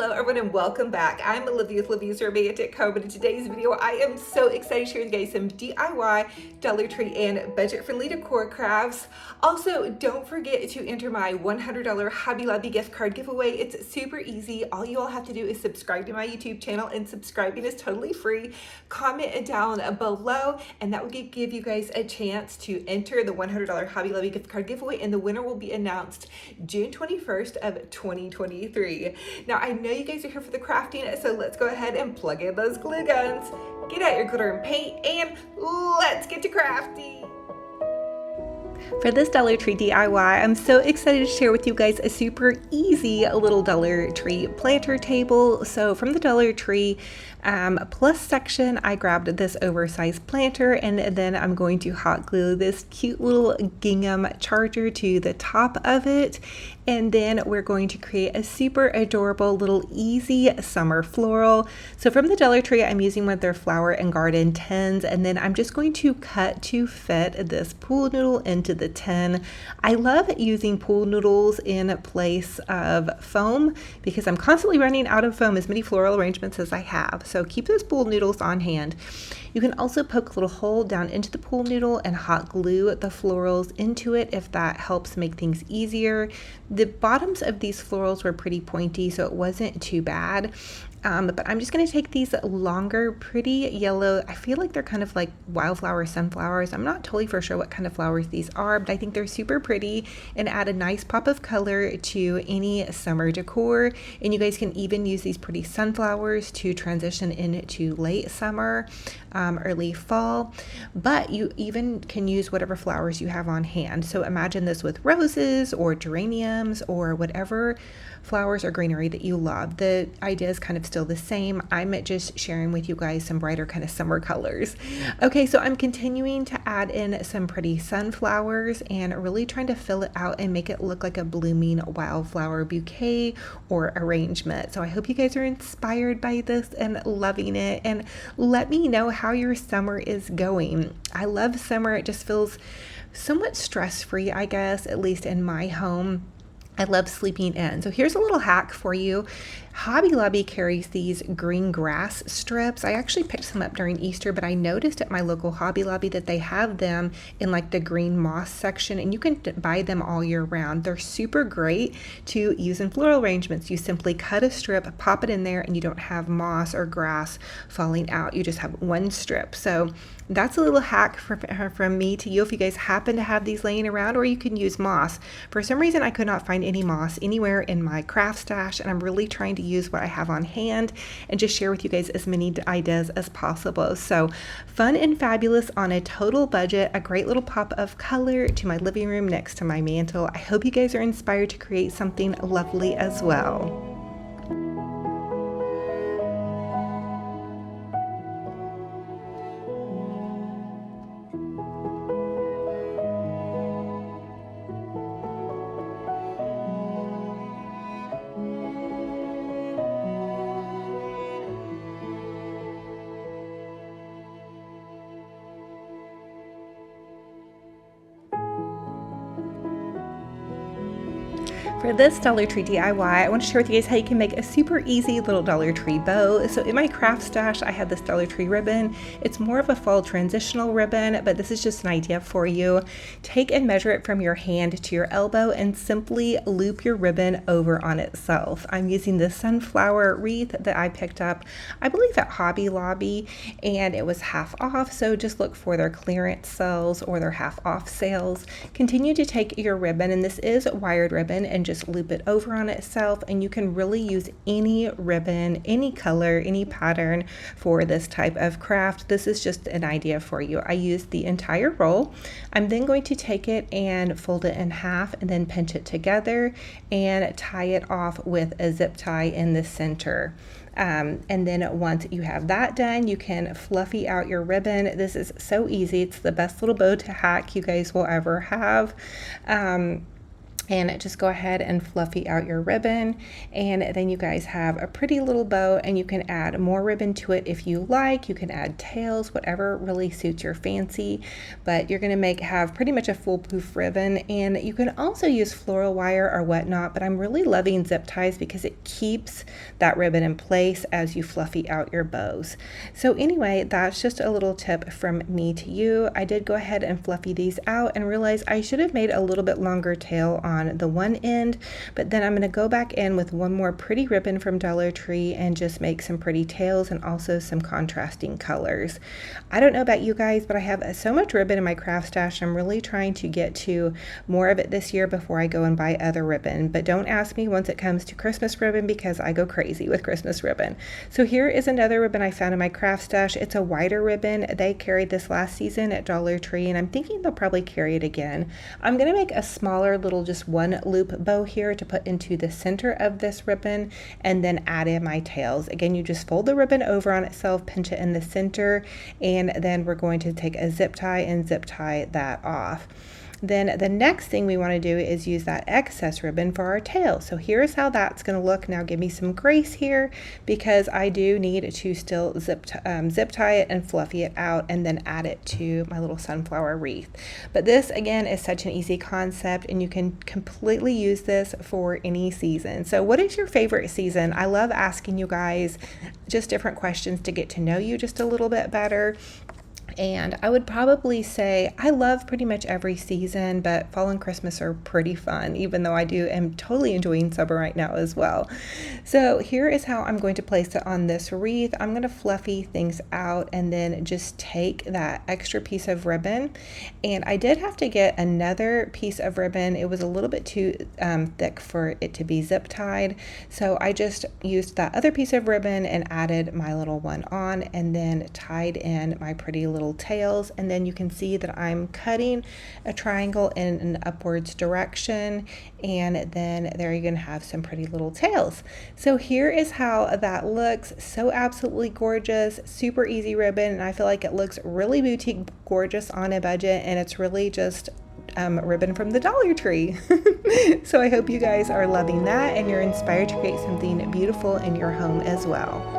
Hello everyone and welcome back. I'm Olivia with Olivia's Romantic Home, and in today's video I am so excited to share with you guys some DIY, Dollar Tree and budget-friendly decor crafts. Also, don't forget to enter my $100 Hobby Lobby gift card giveaway. It's super easy. All you all have to do is subscribe to my YouTube channel, and subscribing is totally free. Comment down below and that will give you guys a chance to enter the $100 Hobby Lobby gift card giveaway, and the winner will be announced June 21st of 2023. Now, I know you guys are here for the crafting, so let's go ahead and plug in those glue guns, get out your glitter and paint, and let's get to crafting. For this Dollar Tree DIY, I'm so excited to share with you guys a super easy little Dollar Tree planter table. So from the Dollar Tree Plus section, I grabbed this oversized planter, and then I'm going to hot glue this cute little gingham charger to the top of it. And then we're going to create a super adorable little easy summer floral. So from the Dollar Tree, I'm using one of their flower and garden tins, and then I'm just going to cut to fit this pool noodle into the tin. I love using pool noodles in place of foam because I'm constantly running out of foam, as many floral arrangements as I have. So keep those pool noodles on hand. You can also poke a little hole down into the pool noodle and hot glue the florals into it if that helps make things easier. The bottoms of these florals were pretty pointy, so it wasn't too bad. But I'm just going to take these longer, pretty yellow, I feel like they're kind of like wildflower sunflowers. I'm not totally for sure what kind of flowers these are, but I think they're super pretty and add a nice pop of color to any summer decor. And you guys can even use these pretty sunflowers to transition into late summer, early fall. But you even can use whatever flowers you have on hand. So imagine this with roses or geraniums or whatever flowers or greenery that you love. The idea is kind of still the same. I'm just sharing with you guys some brighter kind of summer colors. Okay, so I'm continuing to add in some pretty sunflowers and really trying to fill it out and make it look like a blooming wildflower bouquet or arrangement. So I hope you guys are inspired by this and loving it, and let me know how your summer is going. I love summer. It just feels somewhat stress-free, I guess, at least in my home. I love sleeping in. So here's a little hack for you. Hobby Lobby carries these green grass strips. I actually picked some up during Easter, but I noticed at my local Hobby Lobby that they have them in like the green moss section, and you can buy them all year round. They're super great to use in floral arrangements. You simply cut a strip, pop it in there, and you don't have moss or grass falling out. You just have one strip. So that's a little hack from me to you if you guys happen to have these laying around, or you can use moss. For some reason, I could not find any moss anywhere in my craft stash, and I'm really trying to use what I have on hand and just share with you guys as many ideas as possible. So fun and fabulous on a total budget, a great little pop of color to my living room next to my mantle. I hope you guys are inspired to create something lovely as well. For this Dollar Tree DIY, I want to share with you guys how you can make a super easy little Dollar Tree bow. So in my craft stash, I had this Dollar Tree ribbon. It's more of a fall transitional ribbon, but this is just an idea for you. Take and measure it from your hand to your elbow and simply loop your ribbon over on itself. I'm using this sunflower wreath that I picked up, I believe at Hobby Lobby, and it was half off, so just look for their clearance sales or their half off sales. Continue to take your ribbon, and this is wired ribbon, and just loop it over on itself, and you can really use any ribbon, any color, any pattern for this type of craft. This is just an idea for you. I used the entire roll. I'm then going to take it and fold it in half and then pinch it together and tie it off with a zip tie in the center. And then once you have that done, you can fluffy out your ribbon. This is so easy. It's the best little bow to hack you guys will ever have. and just go ahead and fluffy out your ribbon, and then you guys have a pretty little bow, and you can add more ribbon to it if you like. You can add tails, whatever really suits your fancy, but you're going to have pretty much a foolproof ribbon. And you can also use floral wire or whatnot, but I'm really loving zip ties because it keeps that ribbon in place as you fluffy out your bows. So anyway, that's just a little tip from me to you. I did go ahead and fluffy these out and realized I should have made a little bit longer tail on the one end, but then I'm going to go back in with one more pretty ribbon from Dollar Tree and just make some pretty tails and also some contrasting colors. I don't know about you guys, but I have so much ribbon in my craft stash. I'm really trying to get to more of it this year before I go and buy other ribbon, but don't ask me once it comes to Christmas ribbon because I go crazy with Christmas ribbon. So here is another ribbon I found in my craft stash. It's a wider ribbon. They carried this last season at Dollar Tree, and I'm thinking they'll probably carry it again. I'm going to make a smaller little just one loop bow here to put into the center of this ribbon and then add in my tails. Again, you just fold the ribbon over on itself, pinch it in the center, and then we're going to take a zip tie and zip tie that off. Then the next thing we want to do is use that excess ribbon for our tail. So here's how that's going to look. Now give me some grace here because I do need to still zip tie it and fluffy it out and then add it to my little sunflower wreath. But this again is such an easy concept, and you can completely use this for any season. So what is your favorite season? I love asking you guys just different questions to get to know you just a little bit better. And I would probably say I love pretty much every season, but fall and Christmas are pretty fun, even though am totally enjoying summer right now as well. So here is how I'm going to place it on this wreath. I'm going to fluffy things out and then just take that extra piece of ribbon. And I did have to get another piece of ribbon. It was a little bit too thick for it to be zip tied. So I just used that other piece of ribbon and added my little one on and then tied in my pretty little tails. And then you can see that I'm cutting a triangle in an upwards direction, and then there you're going to have some pretty little tails. So here is how that looks. So absolutely gorgeous, super easy ribbon, and I feel like it looks really boutique gorgeous on a budget, and it's really just ribbon from the Dollar Tree. So I hope you guys are loving that and you're inspired to create something beautiful in your home as well.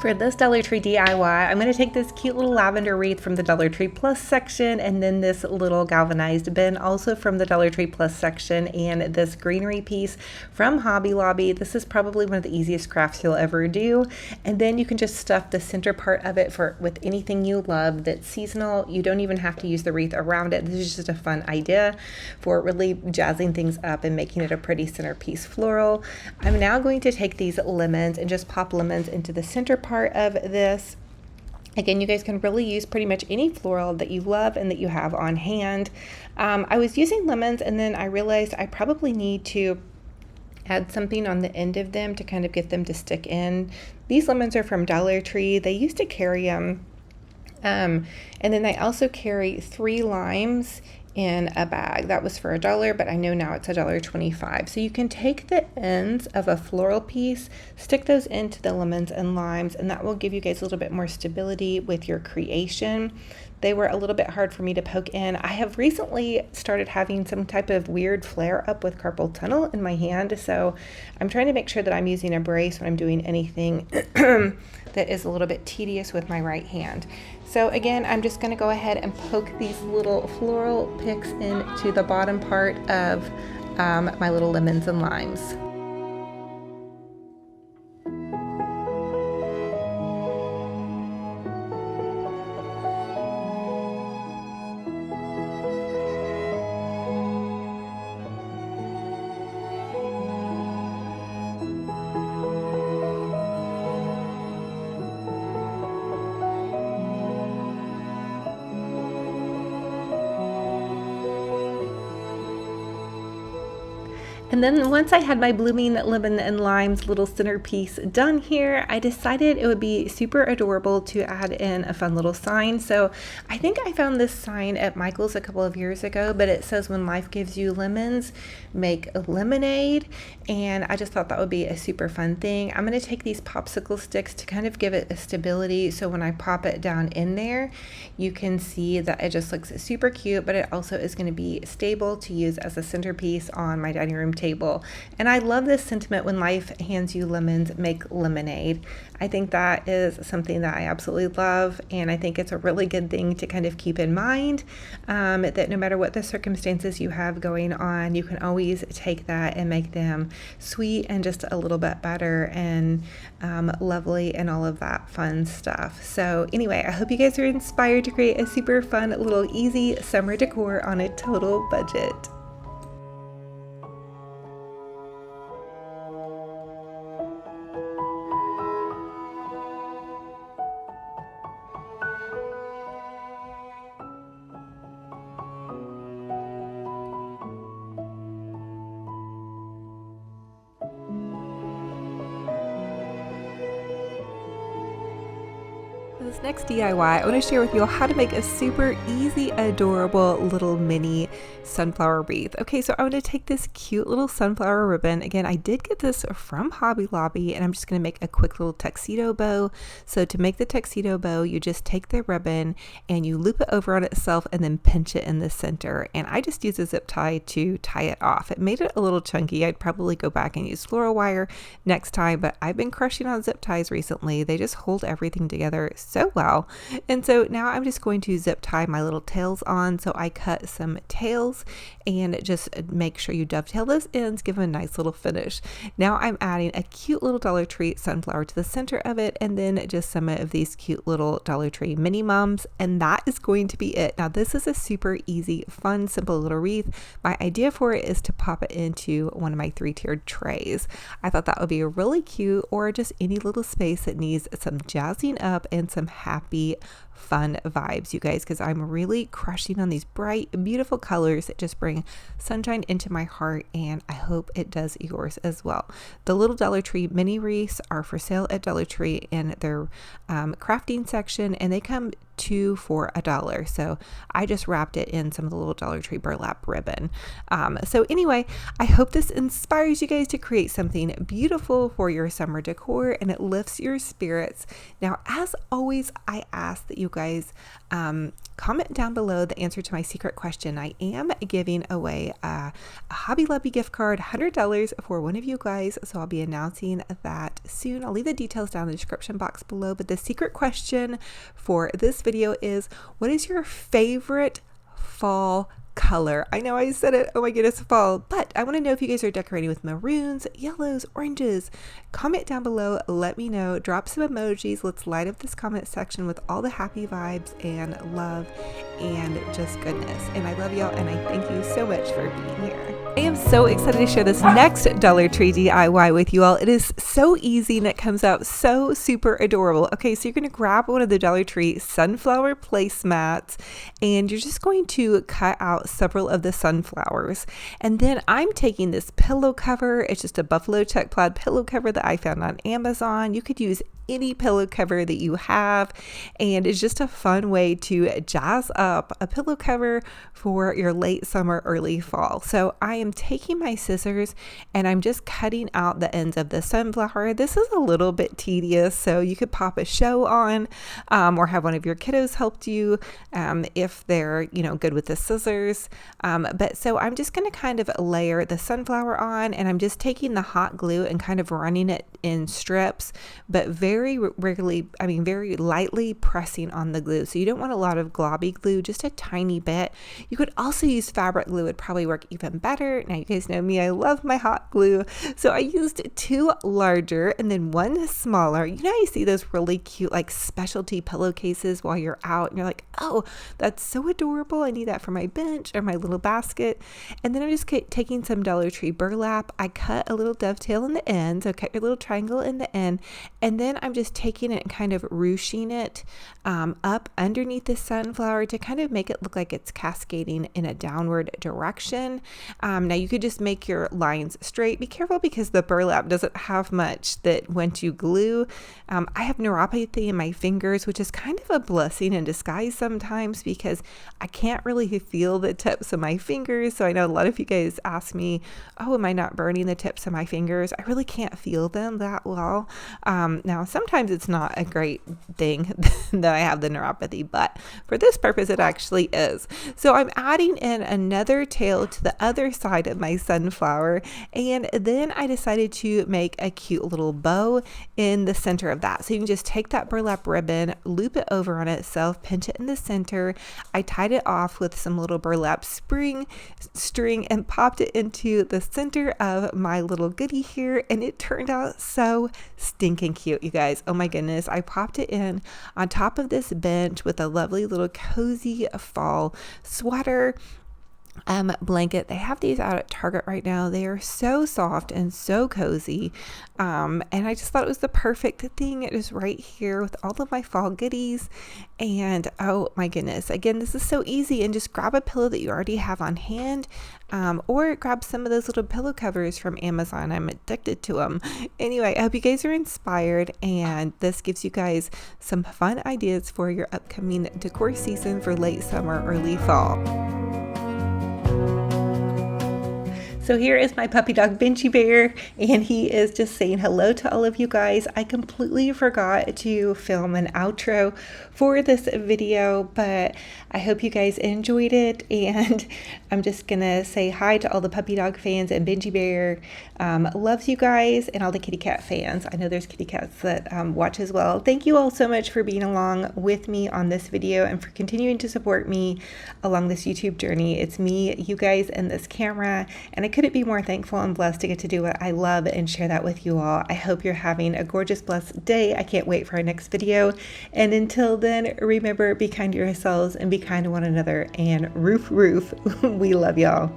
For this Dollar Tree DIY, I'm going to take this cute little lavender wreath from the Dollar Tree Plus section, and then this little galvanized bin also from the Dollar Tree Plus section, and this greenery piece from Hobby Lobby. This is probably one of the easiest crafts you'll ever do. And then you can just stuff the center part of it with anything you love that's seasonal. You don't even have to use the wreath around it. This is just a fun idea for really jazzing things up and making it a pretty centerpiece floral. I'm now going to take these lemons and just pop lemons into the center part of this. Again, you guys can really use pretty much any floral that you love and that you have on hand. I was using lemons, and then I realized I probably need to add something on the end of them to kind of get them to stick in. These lemons are from Dollar Tree. They used to carry them. And then they also carry 3 limes in a bag. That was for $1, but I know now it's $1.25. So you can take the ends of a floral piece, stick those into the lemons and limes, and that will give you guys a little bit more stability with your creation. They were a little bit hard for me to poke in. I have recently started having some type of weird flare up with carpal tunnel in my hand, so I'm trying to make sure that I'm using a brace when I'm doing anything that is a little bit tedious with my right hand. So again, I'm just going to go ahead and poke these little floral picks into the bottom part of my little lemons and limes. And then once I had my blooming lemon and limes little centerpiece done here, I decided it would be super adorable to add in a fun little sign. So I think I found this sign at Michael's a couple of years ago, but it says, "When life gives you lemons, make a lemonade." And I just thought that would be a super fun thing. I'm going to take these popsicle sticks to kind of give it a stability, so when I pop it down in there, you can see that it just looks super cute, but it also is going to be stable to use as a centerpiece on my dining room table. And I love this sentiment, "When life hands you lemons, make lemonade." I think that is something that I absolutely love, and I think it's a really good thing to kind of keep in mind, that no matter what the circumstances you have going on, you can always take that and make them sweet and just a little bit better and lovely and all of that fun stuff. So anyway, I hope you guys are inspired to create a super fun little easy summer decor on a total budget. This next DIY, I want to share with you how to make a super easy, adorable little mini sunflower wreath. Okay, so I'm going to take this cute little sunflower ribbon. Again, I did get this from Hobby Lobby, and I'm just going to make a quick little tuxedo bow. So to make the tuxedo bow, you just take the ribbon and you loop it over on itself and then pinch it in the center. And I just use a zip tie to tie it off. It made it a little chunky. I'd probably go back and use floral wire next time, but I've been crushing on zip ties recently. They just hold everything together so well. And so now I'm just going to zip tie my little tails on. So I cut some tails and just make sure you dovetail those ends, give them a nice little finish. Now I'm adding a cute little Dollar Tree sunflower to the center of it, and then just some of these cute little Dollar Tree mini mums, and that is going to be it. Now this is a super easy, fun, simple little wreath. My idea for it is to pop it into one of my 3-tiered trays. I thought that would be really cute, or just any little space that needs some jazzing up and some happy, fun vibes, you guys, because I'm really crushing on these bright, beautiful colors that just bring sunshine into my heart, and I hope it does yours as well. The little Dollar Tree mini wreaths are for sale at Dollar Tree in their crafting section, and they come 2 for $1. So I just wrapped it in some of the little Dollar Tree burlap ribbon. So anyway, I hope this inspires you guys to create something beautiful for your summer decor, and it lifts your spirits. Now, as always, I ask that you guys comment down below the answer to my secret question. I am giving away a Hobby Lobby gift card, $100 for one of you guys. So I'll be announcing that soon. I'll leave the details down in the description box below. But the secret question for this video is, what is your favorite fall color? I know I said it, oh my goodness, fall, but I want to know if you guys are decorating with maroons, yellows, oranges. Comment down below, let me know, drop some emojis. Let's light up this comment section with all the happy vibes and love and just goodness. And I love y'all, and I thank you so much for being here. I am so excited to share this next Dollar Tree DIY with you all. It is so easy and it comes out so super adorable. Okay, so you're going to grab one of the Dollar Tree sunflower placemats, and you're just going to cut out several of the sunflowers. And then I'm taking this pillow cover. It's just a buffalo check plaid pillow cover that I found on Amazon. You could use any pillow cover that you have, and it's just a fun way to jazz up a pillow cover for your late summer, early fall. So I am taking my scissors and I'm just cutting out the ends of the sunflower. This is a little bit tedious, so you could pop a show on, or have one of your kiddos help you if they're good with the scissors. But so I'm just going to kind of layer the sunflower on, and I'm just taking the hot glue and kind of running it in strips, but very lightly pressing on the glue. So you don't want a lot of globby glue, just a tiny bit. You could also use fabric glue, would probably work even better. Now you guys know me, I love my hot glue. So I used 2 larger and then 1 smaller. You see those really cute like specialty pillowcases while you're out and you're like, oh, that's so adorable. I need that for my bench or my little basket. And then I'm just taking some Dollar Tree burlap. I cut a little dovetail in the end, so cut your little triangle in the end, and then I'm just taking it and kind of ruching it up underneath the sunflower to kind of make it look like it's cascading in a downward direction. Now you could just make your lines straight. Be careful because the burlap doesn't have much that once you glue. I have neuropathy in my fingers, which is kind of a blessing in disguise sometimes because I can't really feel the tips of my fingers. So I know a lot of you guys ask me, oh, am I not burning the tips of my fingers? I really can't feel them that well. Now, sometimes it's not a great thing that I have the neuropathy, but for this purpose, it actually is. So I'm adding in another tail to the other side of my sunflower, and then I decided to make a cute little bow in the center of that. So you can just take that burlap ribbon, loop it over on itself, pinch it in the center. I tied it off with some little burlap string and popped it into the center of my little goodie here, and it turned out so stinking cute, you guys. Oh my goodness. I popped it in on top of this bench with a lovely little cozy fall sweater blanket. They have these out at Target right now. They are so soft and so cozy. And I just thought it was the perfect thing. It is right here with all of my fall goodies. And oh my goodness, again, this is so easy. And just grab a pillow that you already have on hand, or grab some of those little pillow covers from Amazon. I'm addicted to them. Anyway, I hope you guys are inspired, and this gives you guys some fun ideas for your upcoming decor season for late summer, early fall. So here is my puppy dog Benji Bear, and he is just saying hello to all of you guys. I completely forgot to film an outro for this video, but I hope you guys enjoyed it, and I'm just gonna say hi to all the puppy dog fans, and Benji Bear loves you guys, and all the kitty cat fans. I know there's kitty cats that watch as well. Thank you all so much for being along with me on this video and for continuing to support me along this YouTube journey. It's me, you guys, and this camera, and I couldn't be more thankful and blessed to get to do what I love and share that with you all. I hope you're having a gorgeous, blessed day. I can't wait for our next video. And until then, remember, be kind to yourselves and be kind to one another. And roof, we love y'all.